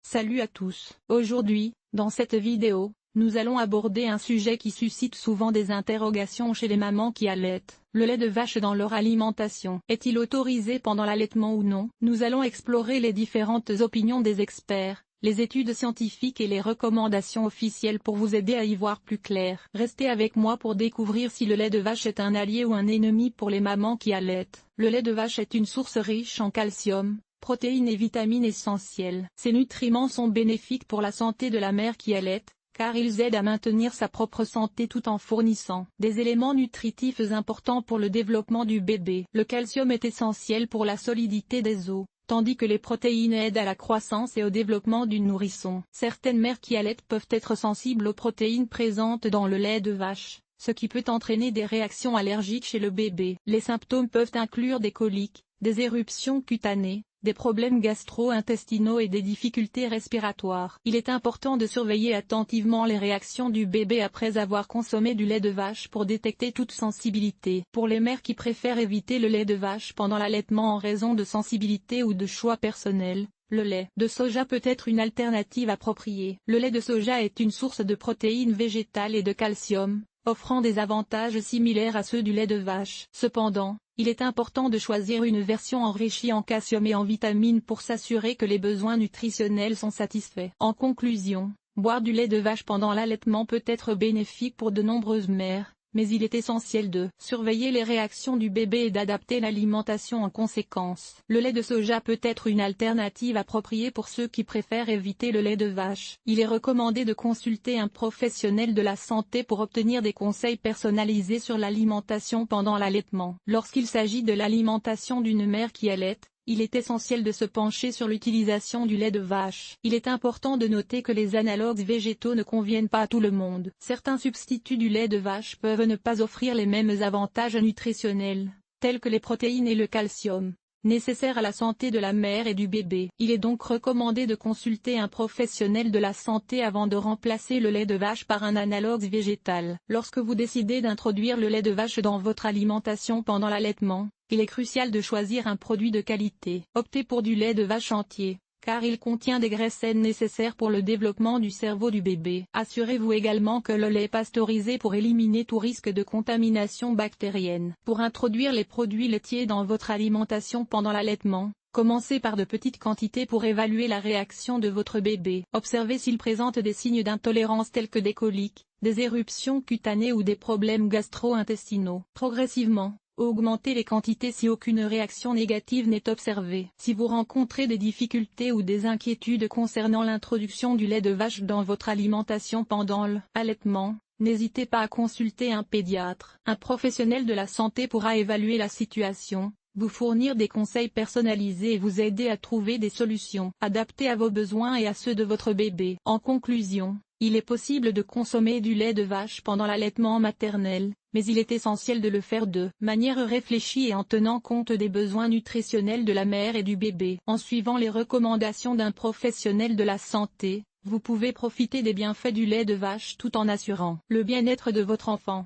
Salut à tous. Aujourd'hui, dans cette vidéo, nous allons aborder un sujet qui suscite souvent des interrogations chez les mamans qui allaitent. Le lait de vache dans leur alimentation. Est-il autorisé pendant l'allaitement ou non? Nous allons explorer les différentes opinions des experts, les études scientifiques et les recommandations officielles pour vous aider à y voir plus clair. Restez avec moi pour découvrir si le lait de vache est un allié ou un ennemi pour les mamans qui allaitent. Le lait de vache est une source riche en calcium, protéines et vitamines essentielles. Ces nutriments sont bénéfiques pour la santé de la mère qui allaite, car ils aident à maintenir sa propre santé tout en fournissant des éléments nutritifs importants pour le développement du bébé. Le calcium est essentiel pour la solidité des os, tandis que les protéines aident à la croissance et au développement du nourrisson. Certaines mères qui allaitent peuvent être sensibles aux protéines présentes dans le lait de vache, ce qui peut entraîner des réactions allergiques chez le bébé. Les symptômes peuvent inclure des coliques, des éruptions cutanées, des problèmes gastro-intestinaux et des difficultés respiratoires. Il est important de surveiller attentivement les réactions du bébé après avoir consommé du lait de vache pour détecter toute sensibilité. Pour les mères qui préfèrent éviter le lait de vache pendant l'allaitement en raison de sensibilité ou de choix personnels, le lait de soja peut être une alternative appropriée. Le lait de soja est une source de protéines végétales et de calcium, offrant des avantages similaires à ceux du lait de vache. Cependant, il est important de choisir une version enrichie en calcium et en vitamines pour s'assurer que les besoins nutritionnels sont satisfaits. En conclusion, boire du lait de vache pendant l'allaitement peut être bénéfique pour de nombreuses mères, mais il est essentiel de surveiller les réactions du bébé et d'adapter l'alimentation en conséquence. Le lait de soja peut être une alternative appropriée pour ceux qui préfèrent éviter le lait de vache. Il est recommandé de consulter un professionnel de la santé pour obtenir des conseils personnalisés sur l'alimentation pendant l'allaitement. Lorsqu'il s'agit de l'alimentation d'une mère qui allaite, il est essentiel de se pencher sur l'utilisation du lait de vache. Il est important de noter que les analogues végétaux ne conviennent pas à tout le monde. Certains substituts du lait de vache peuvent ne pas offrir les mêmes avantages nutritionnels, tels que les protéines et le calcium, nécessaires à la santé de la mère et du bébé. Il est donc recommandé de consulter un professionnel de la santé avant de remplacer le lait de vache par un analogue végétal. Lorsque vous décidez d'introduire le lait de vache dans votre alimentation pendant l'allaitement, il est crucial de choisir un produit de qualité. Optez pour du lait de vache entier, car il contient des graisses saines nécessaires pour le développement du cerveau du bébé. Assurez-vous également que le lait est pasteurisé pour éliminer tout risque de contamination bactérienne. Pour introduire les produits laitiers dans votre alimentation pendant l'allaitement, commencez par de petites quantités pour évaluer la réaction de votre bébé. Observez s'il présente des signes d'intolérance tels que des coliques, des éruptions cutanées ou des problèmes gastro-intestinaux. Progressivement, augmentez les quantités si aucune réaction négative n'est observée. Si vous rencontrez des difficultés ou des inquiétudes concernant l'introduction du lait de vache dans votre alimentation pendant l'allaitement, n'hésitez pas à consulter un pédiatre. Un professionnel de la santé pourra évaluer la situation, vous fournir des conseils personnalisés et vous aider à trouver des solutions adaptées à vos besoins et à ceux de votre bébé. En conclusion, il est possible de consommer du lait de vache pendant l'allaitement maternel, mais il est essentiel de le faire de manière réfléchie et en tenant compte des besoins nutritionnels de la mère et du bébé. En suivant les recommandations d'un professionnel de la santé, vous pouvez profiter des bienfaits du lait de vache tout en assurant le bien-être de votre enfant.